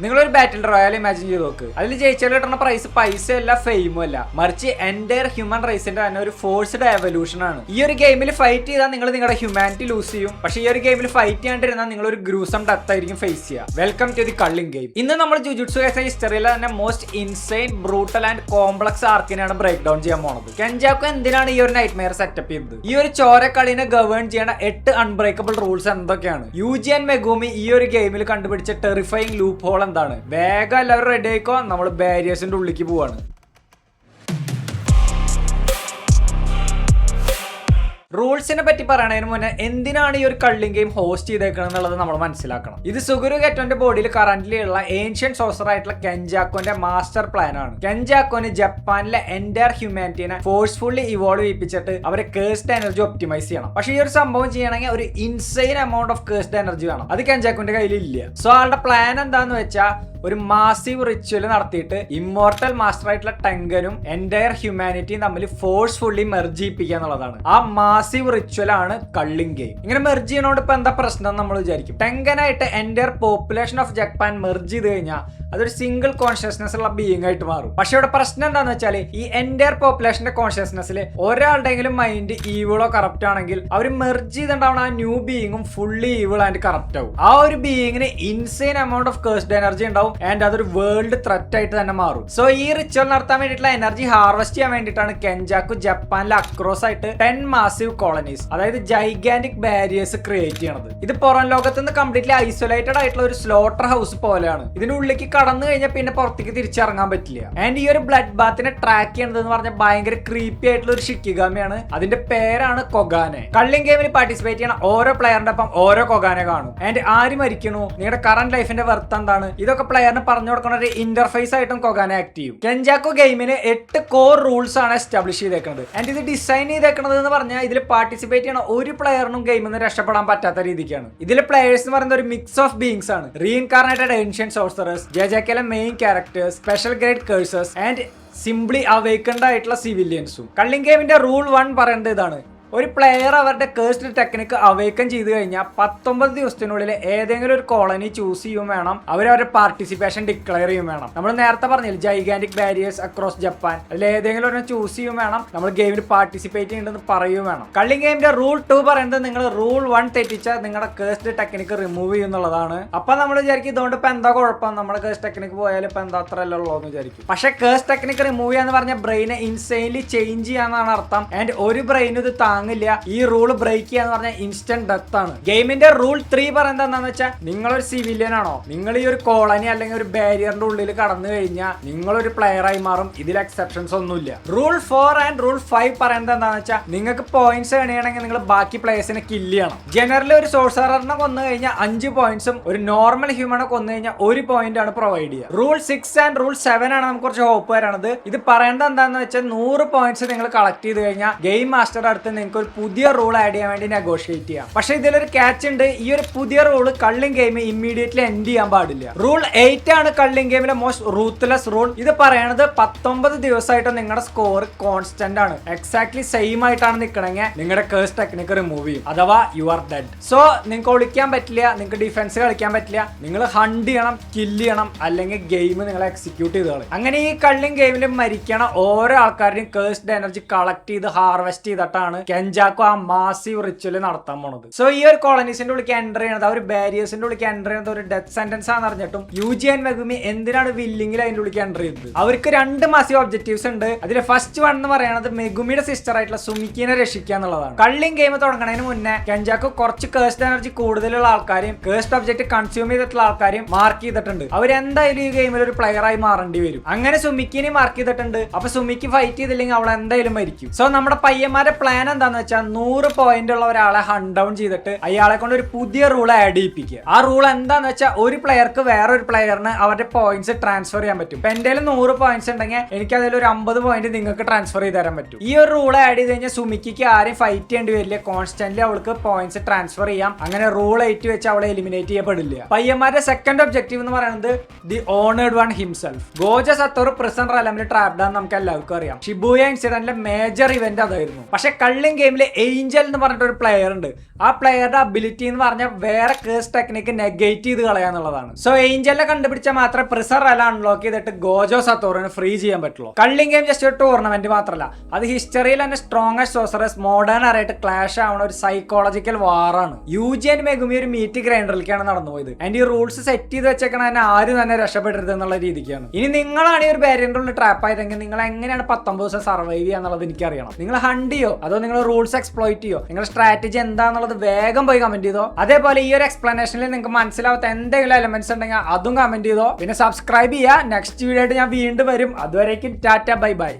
നിങ്ങളൊരു ബാറ്റിൽ royal imagine ചെയ്ത് നോക്ക്. അതിൽ ജയിച്ചാൽ കിട്ടുന്ന പൈസ അല്ല, ഫെയിമും അല്ല, മറിച്ച് എൻ്റയർ ഹ്യൂമൻ റേസിന്റെ തന്നെ ഒരു ഫോഴ്സ്ഡ് എവല്യൂഷൻ ആണ്. ഈ ഒരു ഗെയിമിൽ ഫൈറ്റ് ചെയ്താൽ നിങ്ങൾ നിങ്ങളുടെ ഹ്യൂമാനിറ്റി ലൂസ് ചെയ്യും. പക്ഷേ ഈ ഒരു ഗെയിമിൽ ഫൈറ്റ് ചെയ്യാണ്ടിരുന്നാൽ നിങ്ങൾ ഒരു ഗ്രൂസം ഡെത്ത് ആയിരിക്കും ഫേസ് ചെയ്യുക. Welcome to the culling game. ഇന്ന് നമ്മൾ ജുജുട്സു കൈസൻ ഹിസ്റ്ററിയിലെ തന്നെ most insane, brutal and complex ആർക്കിനെയാണ് ബ്രേക്ക് ഡൗൺ ചെയ്യാൻ പോണത്. കെഞ്ചാക്കോ എന്തിനാണ് ഈ ഒരു നൈറ്റ് മെയർ സെറ്റപ്പ് ചെയ്തത്? ഈ ഒരു ചോര കളിനെ ഗവേൺ ചെയ്യേണ്ട 8 അൺബ്രേക്കബിൾ റൂൾസ് എന്തൊക്കെയാണ്? യൂജി ആൻഡ് മെഗൂമി ഈ ഒരു ഗെയിമിൽ കണ്ടുപിടിച്ച ടെറിഫൈങ് ലൂപ്പ് ഹോൾ എന്താണ്? വേഗം എല്ലാവരും റെഡി ആയിക്കോ, നമ്മൾ ബാരിയേഴ്സിന്റെ ഉള്ളിലേക്ക് പോവാണ്. റൂൾസിനെ പറ്റി പറയുന്നതിന് മുന്നേ എന്തിനാണ് ഈ ഒരു കള്ളിംഗ് ഗെയിം ഹോസ്റ്റ് ചെയ്തേക്കണം എന്നുള്ളത് നമ്മൾ മനസ്സിലാക്കണം. ഇത് സുഗുരു ഗെറ്റോന്റെ ബോഡിയിൽ കറന്റ്ലി ഉള്ള ഏൻഷ്യൻ സോസർ ആയിട്ടുള്ള കെഞ്ചാക്കോന്റെ മാസ്റ്റർ പ്ലാൻ ആണ്. കെഞ്ചാക്കോന് ജപ്പാനിലെ എൻ്റയർ ഹ്യൂമാനിറ്റിനെ ഫോഴ്സ്ഫുള്ളി ഇവോൾവ് ചെയ്യിപ്പിച്ചിട്ട് അവരെ കേഴ്സ്ഡ് എനർജി ഒപ്റ്റിമൈസ് ചെയ്യണം. പക്ഷേ ഈ ഒരു സംഭവം ചെയ്യണമെങ്കിൽ ഒരു insane amount of cursed energy വേണം. അത് കെഞ്ചാക്കോന്റെ കയ്യിൽ ഇല്ല. സോ ആളുടെ പ്ലാൻ എന്താന്ന് വെച്ചാൽ ഒരു മാസീവ് റിച്വൽ നടത്തിയിട്ട് ഇമ്മോർട്ടൽ മാസ്റ്റർ ആയിട്ടുള്ള ടെങ്കനും എൻ്റയർ ഹ്യൂമാനിറ്റിയും തമ്മിൽ ഫോഴ്സ്ഫുള്ളി മെർജ് ചെയ്യിപ്പിക്കുക എന്നുള്ളതാണ്. ആ മാസീവ് റിച്വൽ ആണ് കള്ളിംഗ് ഗെയിം. ഇങ്ങനെ മെർജ് ചെയ്യണോണ്ട് ഇപ്പൊ എന്താ പ്രശ്നം നമ്മൾ വിചാരിക്കും. ടെങ്കനായിട്ട് entire population of Japan merge ചെയ്ത് കഴിഞ്ഞാൽ അതൊരു സിംഗിൾ കോൺഷ്യസ്നെസ് ഉള്ള ബീയിങ് ആയിട്ട് മാറും. പക്ഷെ ഇവിടെ പ്രശ്നം എന്താന്ന് വെച്ചാൽ ഈ എൻ്റയർ പോപ്പുലേഷന്റെ കോൺഷ്യസ്നെസ്സിൽ ഒരാളുടെയെങ്കിലും മൈൻഡ് ഈവിളോ കറപ്റ്റ് ആണെങ്കിൽ അവർ മെർജ് ചെയ്തിട്ടുണ്ടാവുന്ന ആ ന്യൂ ബീയിങ്ങും ഫുള്ളി ഈവിൾ ആൻഡ് കറപ്റ്റ് ആവും. ആ ഒരു ബീയിങ്ങിന് insane amount of cursed energy ഉണ്ടാവും ആൻഡ് അതൊരു വേൾഡ് ത്രെറ്റ് ആയിട്ട് തന്നെ മാറും. സോ ഈ റിച്വൽ നടത്താൻ വേണ്ടിയിട്ടുള്ള എനർജി ഹാർവെസ്റ്റ് ചെയ്യാൻ വേണ്ടിയിട്ടാണ് കെഞ്ചാക്കു ജപ്പാനിലെ അക്രോസ് ആയിട്ട് 10 മാസീവ് കോളനീസ്, അതായത് ജൈഗാന്റിക് ബാരിയേഴ്സ് ക്രിയേറ്റ് ചെയ്യണത്. ഇത് പുറം ലോകത്ത് നിന്ന് കംപ്ലീറ്റ്ലി ഐസൊലേറ്റഡ് ആയിട്ടുള്ള ഒരു സ്ലോട്ടർ ഹൗസ് പോലെയാണ്. ഇതിന്റെ ഉള്ളിലേക്ക് കടന്നു കഴിഞ്ഞാൽ പിന്നെ പുറത്തേക്ക് തിരിച്ചിറങ്ങാൻ പറ്റില്ല. ആൻഡ് ഈ ഒരു ബ്ലഡ് ബാത്തിനെ ട്രാക്ക് ചെയ്യണത് എന്ന് പറഞ്ഞാൽ ഭയങ്കര ക്രീപ്പി ആയിട്ടുള്ള ഒരു ഷിക്കിഗാമിയാണ്. അതിന്റെ പേരാണ് കൊഗാനെ. കള്ളിംഗ് ഗെയിമിൽ പാർട്ടിസിപ്പേറ്റ് ചെയ്യണ ഓരോ പ്ലെയറിന്റെ ഒപ്പം ഓരോ കൊഗാനെ കാണും. ആൻഡ് ആര് മരിക്കണു, നിങ്ങളുടെ കറന്റ് ലൈഫിന്റെ വെർത്ത് എന്താണ്, ഇതൊക്കെ പ്ലെയറിന് പറഞ്ഞു കൊടുക്കുന്ന ഒരു ഇന്റർഫേസ് ആയിട്ടും കൊഗാനെ ആക്ട് ചെയ്യും. കെഞ്ചാക്കോ ഗെയിമിന് 8 കോർ റൂൾസ് ആണ് എസ്റ്റാബ്ലിഷ് ചെയ്തേക്കുന്നത്. ആൻഡ് ഇത് ഡിസൈൻ ചെയ്തേക്കുന്നത് എന്ന് പറഞ്ഞാൽ ഇതിൽ പാർട്ടിസിപ്പേറ്റ് ചെയ്യണ ഒരു പ്ലെയറിനും ഗെയിമിൽ നിന്ന് രക്ഷപ്പെടാൻ പറ്റാത്ത രീതിക്കാണ്. ഇതിലെ പ്ലെയേഴ്സ് എന്ന് പറയുന്നത് ഒരു മിക്സ് ഓഫ് ബീങ്സ് ആണ്. റീഇൻകാർണേറ്റഡ് ഏൻഷ്യൻ സോഴ്സറേഴ്സ്, ജെജെക്കെയിലെ main characters, special grade cursers and simply awakened ആയിട്ടുള്ള സിവിലിയൻസും. കള്ളിംഗ് ഗെയിമിന്റെ റൂൾ 1 പറയുന്നത് ഇതാണ്: ഒരു പ്ലെയർ അവരുടെ കേഴ്സ്ഡ് ടെക്നിക്ക് അവേക്കൻ ചെയ്ത് കഴിഞ്ഞാൽ 19 ദിവസത്തിനുള്ളിൽ ഏതെങ്കിലും ഒരു കോളനി ചൂസ് ചെയ്യും വേണം. അവരവരുടെ പാർട്ടിസിപ്പേഷൻ ഡിക്ലെയർ ചെയ്യും വേണം. നമ്മൾ നേരത്തെ പറഞ്ഞില്ല ജൈഗാന്റിക് ബാരിയേഴ്സ് അക്രോസ് ജപ്പാൻ, അതിൽ ഏതെങ്കിലും ഒരു ചൂസ് ചെയ്യും വേണം. നമ്മൾ ഗെയിമിൽ പാർട്ടിസിപ്പേറ്റ് ചെയ്യുന്നുണ്ടെന്ന് പറയുകയും വേണം. കള്ളിംഗ് ഗെയിമിന്റെ റൂൾ 2 പറയുന്നത് നിങ്ങൾ റൂൾ 1 തെറ്റിച്ചാൽ നിങ്ങളുടെ കേഴ്സ്ഡ് ടെക്നിക്ക് റിമൂവ് ചെയ്യുന്നുള്ളതാണ്. അപ്പൊ നമ്മൾ വിചാരിക്കും ഇതുകൊണ്ട് ഇപ്പൊ എന്താ കുഴപ്പം, നമ്മുടെ കേഴ്സ് ടെക്നിക്ക് പോയാലും ഇപ്പൊ എന്താ അത്ര അല്ലേ ഉള്ളൂ എന്ന് വിചാരിക്കും. പക്ഷെ കേഴ്സ് ടെക്നിക്ക് റിമൂവ് ചെയ്യാന്ന് പറഞ്ഞാൽ ബ്രെയിനെ ഇൻസൈൻലി ചേഞ്ച് ചെയ്യാന്നാണ് അർത്ഥം. ആൻഡ് ഒരു ബ്രെയിൻ ഇത് ഈ റൂൾ ബ്രേക്ക് ചെയ്യാന്ന് പറഞ്ഞാൽ ഇൻസ്റ്റന്റ് ഡെത്ത് ആണ്. ഗെയിമിന്റെ റൂൾ 3 പറയുന്നത് എന്താണെന്ന് വെച്ചാൽ നിങ്ങളൊരു സിവിലിയൻ ആണോ, നിങ്ങൾ ഈ ഒരു കോളനി അല്ലെങ്കിൽ ഒരു ബാരിയറിന്റെ ഉള്ളിൽ കടന്നു കഴിഞ്ഞാൽ നിങ്ങളൊരു പ്ലെയർ ആയി മാറും. ഇതിൽ എക്സെപ്ഷൻസ് ഒന്നുമില്ല. റൂൾ 4 ആൻഡ് റൂൾ 5 പറയുന്നത് എന്താണെന്ന് വെച്ചാൽ നിങ്ങൾക്ക് പോയിന്റ്സ് എണിയണമെങ്കിൽ നിങ്ങൾ ബാക്കി പ്ലേയേഴ്സിനെ കില്ല് ചെയ്യണം. ജനറലി ഒരു സോഴ്സറിനെ കൊന്നു കഴിഞ്ഞാൽ 5 പോയിന്റ്സും ഒരു നോർമൽ ഹ്യൂമനെ കൊന്നു കഴിഞ്ഞാൽ 1 പോയിന്റ് ആണ് പ്രൊവൈഡ് ചെയ്യുക. റൂൾ 6 ആൻഡ് റൂൾ 7 ആണ് നമുക്ക് കുറച്ച് ഹോപ്പ് വരാണത്. ഇത് പറയുന്നത് എന്താണെന്ന് വെച്ചാൽ 100 പോയിന്റ്സ് നിങ്ങൾ കളക്ട് ചെയ്ത് കഴിഞ്ഞാൽ ഗെയിം മാസ്റ്ററുടെ അടുത്ത് നിങ്ങൾക്ക് ഒരു പുതിയ റൂൾ ആഡ് ചെയ്യാൻ വേണ്ടി നെഗോഷിയേറ്റ് ചെയ്യാം. പക്ഷെ ഇതിലൊരു ക്യാച്ച് ഉണ്ട്. ഈ ഒരു പുതിയ rule culling game immediately end ചെയ്യാൻ പാടില്ല. റൂൾ 8 ആണ് കള്ളിംഗ് ഗെയിമിലെ മോസ്റ്റ് റൂത്ത്ലെസ് റൂൾ. ഇത് പറയണത് 19 ദിവസമായിട്ട് നിങ്ങളുടെ സ്കോർ കോൺസ്റ്റന്റ് ആണ്. എക്സാക്ട്ലി സെയിം ആയിട്ടാണ് നിൽക്കണമെങ്കിൽ നിങ്ങളുടെ കേഴ്സ് ടെക്നിക്ക് റിമൂവ് ചെയ്യും, അഥവാ യു ആർ ഡെഡ്. സോ നിങ്ങൾക്ക് ഒളിക്കാൻ പറ്റില്ല, നിങ്ങൾക്ക് ഡിഫൻസ് കളിക്കാൻ പറ്റില്ല, നിങ്ങൾ ഹണ്ട് ചെയ്യണം, കില്ല് ചെയ്യണം, അല്ലെങ്കിൽ ഗെയിം നിങ്ങൾ എക്സിക്യൂട്ട് ചെയ്ത് കളയും. അങ്ങനെ ഈ കള്ളിംഗ് ഗെയിമിൽ മരിക്കണ ഓരോ ആൾക്കാരുടെയും കേഴ്സ്ഡ് എനർജി കളക്ട് ചെയ്ത് ഹാർവെസ്റ്റ് ചെയ്തിട്ടാണ് കെഞ്ചാക്കോ ആ മാസീവ് റിച്വൽ നടത്താൻ പോണത്. സോ ഈ ഒരു കോളനീസിന്റെ ഉള്ളിൽ എൻ്റർ ചെയ്യണത്, ആ ഒരു ബാരിയേഴ്സിന്റെ ഉള്ളിൽ എൻ്റർ ചെയ്യുന്നത് ഒരു ഡെത്ത് സെന്റൻസ് ആണെന്ന് അറിഞ്ഞിട്ടും യൂജി ആൻഡ് മെഗുമി എന്തിനാണ് വില്ലിംഗിൽ അതിന്റെ ഉള്ളിൽ എൻ്റർ ചെയ്തത്? അവർക്ക് 2 മാസീവ് ഒബ്ജക്റ്റീവ്സ് ഉണ്ട്. അതിൽ ഫസ്റ്റ് വൺ എന്ന് പറയുന്നത് മെഗുമിയുടെ സിസ്റ്റർ ആയിട്ടുള്ള സുമിക്കിനെ രക്ഷിക്കുക എന്നുള്ളതാണ്. കള്ളിംഗ് ഗെയിം തുടങ്ങുന്നതിന് മുന്നേ കെഞ്ചാക്കോ കുറച്ച് കേഴ്സ്ഡ് എനർജി കൂടുതലുള്ള ആൾക്കാരെയും കേഴ്സ്ഡ് ഒബ്ജക്റ്റ് കൺസ്യൂം ചെയ്തിട്ടുള്ള ആൾക്കാരെയും മാർക്ക് ചെയ്തിട്ടുണ്ട്. അവരെന്തായാലും ഈ ഗെയിമിൽ ഒരു പ്ലെയർ ആയി മാറേണ്ടി വരും. അങ്ങനെ സുമിക്കിനെ മാർക്ക് ചെയ്തിട്ടുണ്ട്. അപ്പൊ സുമിക്ക് ഫൈറ്റ് ചെയ്തില്ലെങ്കിൽ അവൾ എന്തായാലും മരിക്കും. സോ നമ്മുടെ പയ്യന്മാരുടെ പ്ലാൻ എന്താന്ന് വെച്ചാൽ 100 പോയിന്റ് ഉള്ള ഒരാളെ ഹണ്ട് ഡൗൺ ചെയ്തിട്ട് അയാളെ കൊണ്ട് ഒരു പുതിയ റൂൾ ആഡ് ചെയ്യിപ്പിക്കുക. ആ റൂൾ എന്താന്ന് വെച്ചാൽ ഒരു പ്ലെയർക്ക് വേറൊരു പ്ലെയറിന് അവരുടെ പോയിന്റ്സ് ട്രാൻസ്ഫർ ചെയ്യാൻ പറ്റും. ഇപ്പൊ എന്റെ 100 പോയിന്റ്സ് ഉണ്ടെങ്കിൽ എനിക്ക് അതിൽ ഒരു 50 പോയിന്റ് നിങ്ങൾക്ക് ട്രാൻസ്ഫർ ചെയ്ത് തരാൻ പറ്റും. ഈ ഒരു റൂൾ ആഡ് ചെയ്ത് കഴിഞ്ഞാൽ സുമിക്ക് ആരെയും ഫൈറ്റ് ചെയ്യേണ്ടി വരില്ല. കോൺസ്റ്റന്റ്ലി അവൾക്ക് പോയിന്റ്സ് ട്രാൻസ്ഫർ ചെയ്യാം. അങ്ങനെ റൂൾ 8 വെച്ച് അവളെ എലിമിനേറ്റ് ചെയ്യപ്പെടില്ല. പയ്യന്മാരുടെ സെക്കൻഡ് ഒബ്ജക്റ്റീവ് എന്ന് പറയുന്നത് the honoured one himself. Gojo Satoru prison റലമിൽ ട്രാപ്ഡ് ആണെന്ന് നമുക്ക് എല്ലാവർക്കും അറിയാം. ഷിബുയ ഇൻസിഡന്റിലെ മേജർ ഇവന്റ് അതായിരുന്നു. പക്ഷെ കള്ളിംഗ് കള്ളിങ് ഗെയിമിൽ ഏഞ്ചൽ എന്ന് പറഞ്ഞിട്ട് ഒരു പ്ലെയർ ഉണ്ട്. ആ പ്ലെയറുടെ അബിലിറ്റി എന്ന് പറഞ്ഞാൽ വേറെ കേസ് ടെക്നിക്ക് നെഗേറ്റ് ചെയ്ത് കളയാന്നുള്ളതാണ്. സോ ഏഞ്ചലിനെ കണ്ടുപിടിച്ചാൽ മാത്രമേ പ്രിസർ അല അൺലോക്ക് ചെയ്തിട്ട് ഗോജോ സത്തോറിനെ ഫ്രീ ചെയ്യാൻ പറ്റുള്ളൂ. കള്ളിങ് ഗെയിം ജസ്റ്റ് ഒരു ടൂർണമെന്റ് മാത്രമല്ല, അത് ഹിസ്റ്ററിയിൽ തന്നെ സ്ട്രോങ്ങസ്റ്റ് സോസറസ് മോഡേൺ ആയിട്ട് ക്ലാഷ് ആവുന്ന ഒരു സൈക്കോളജിക്കൽ വാറാണ്. യൂജി ആൻഡ് മെഗുമി ഒരു മീറ്റ് ഗ്രൈൻഡറിലേക്കാണ് നടന്നുപോയത്. ആൻഡ് ഈ റൂൾസ് സെറ്റ് ചെയ്ത് വെച്ചേക്കണ തന്നെ ആരും തന്നെ രക്ഷപ്പെടരുത് എന്നുള്ള രീതിക്കാണ്. ഇനി നിങ്ങളാണ് ഈ ഒരു ബാരിയറിന്റെ ട്രാപ്പ് ആയതെങ്കിൽ നിങ്ങൾ എങ്ങനെയാണ് 19 ദിവസം സർവൈവ് ചെയ്യുക എന്നുള്ളത് എനിക്കറിയണം. നിങ്ങൾ ഹണ്ട് ചെയ്യോ അതോ നിങ്ങൾ റൂൾസ് എക്സ്പ്ലോയിറ്റ് ചെയ്യോ? നിങ്ങളുടെ സ്ട്രാറ്റജി എന്താണെന്നുള്ളത് വേഗം പോയി കമന്റ് ചെയ്തോ. അതേപോലെ ഈ ഒരു എക്സ്പ്ലനേഷനിൽ നിങ്ങൾക്ക് മനസ്സിലാവാത്ത എന്തെങ്കിലും എലമെന്റ്സ് ഉണ്ടെങ്കിൽ അതും കമന്റ് ചെയ്തോ. പിന്നെ സബ്സ്ക്രൈബ് ചെയ്യുക. നെക്സ്റ്റ് വീഡിയോ ആയിട്ട് ഞാൻ വീണ്ടും വരും. അതുവരേക്കും ടാറ്റ ബൈ ബൈ.